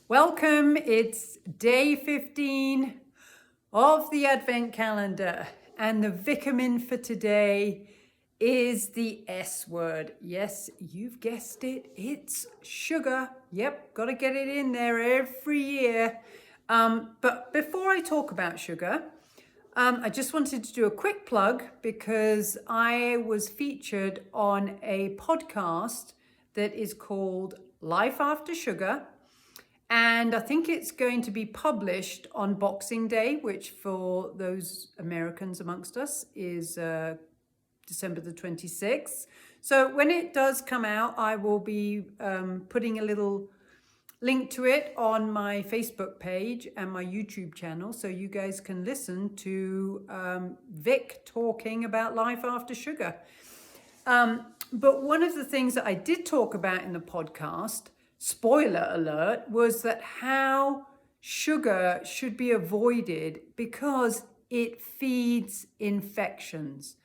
Welcome, it's day 15 of the Advent calendar, and the Vik-a-min for today is the S word. Yes, you've guessed it, it's sugar. Yep, got to get it in there every year. But before I talk about sugar, I just wanted to do a quick plug because I was featured on a podcast that is called Life After Sugar. And I think it's going to be published on Boxing Day, which for those Americans amongst us is December the 26th. So when it does come out, I will be putting a little link to it on my Facebook page and my YouTube channel, so you guys can listen to Vic talking about life after sugar. But one of the things that I did talk about in the podcast, spoiler alert, was that how sugar should be avoided because it feeds infections.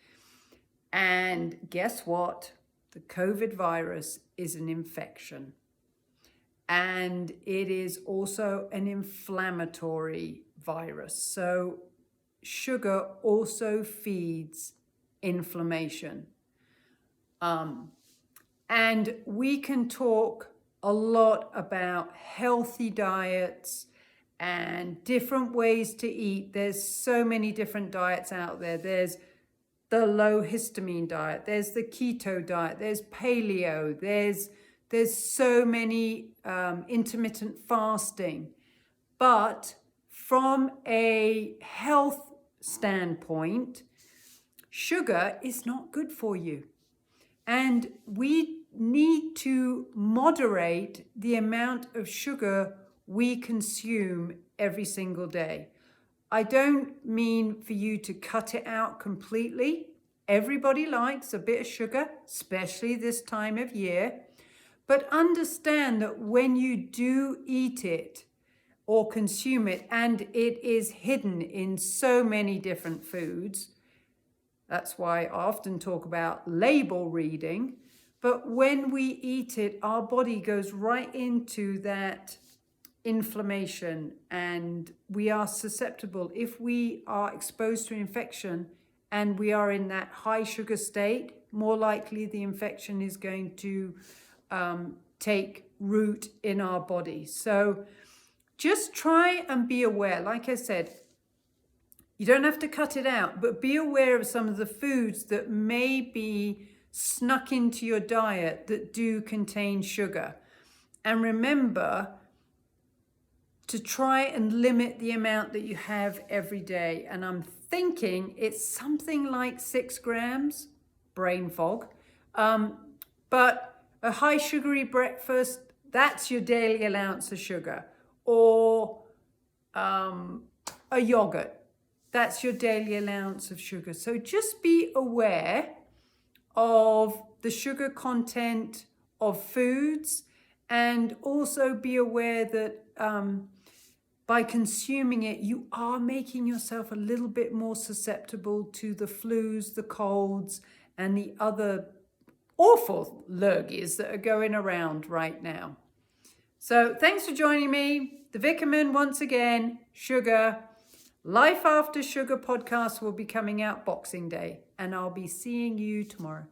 And guess what? The COVID virus is an infection. And it is also an inflammatory virus. So sugar also feeds inflammation. And we can talk a lot about healthy diets and different ways to eat. There's so many different diets out there. There's the low histamine diet, there's the keto diet, there's paleo, there's so many intermittent fasting. But from a health standpoint, sugar is not good for you. And we need to moderate the amount of sugar we consume every single day. I don't mean for you to cut it out completely. Everybody likes a bit of sugar, especially this time of year. But understand that when you do eat it or consume it, and it is hidden in so many different foods, that's why I often talk about label reading. But when we eat it, our body goes right into that inflammation, and we are susceptible. If we are exposed to infection and we are in that high sugar state, more likely the infection is going to take root in our body. So just try and be aware. Like I said, you don't have to cut it out, but be aware of some of the foods that may be snuck into your diet that do contain sugar. And remember to try and limit the amount that you have every day. And I'm thinking it's something like 6 grams, brain fog. But a high sugary breakfast, that's your daily allowance of sugar. Or a yogurt, that's your daily allowance of sugar. So just be aware of the sugar content of foods, and also be aware that by consuming it, you are making yourself a little bit more susceptible to the flus, the colds, and the other awful lurgies that are going around right now. So thanks for joining me. The Vik-a-min once again, sugar. Life After Sugar podcast will be coming out Boxing Day, and I'll be seeing you tomorrow.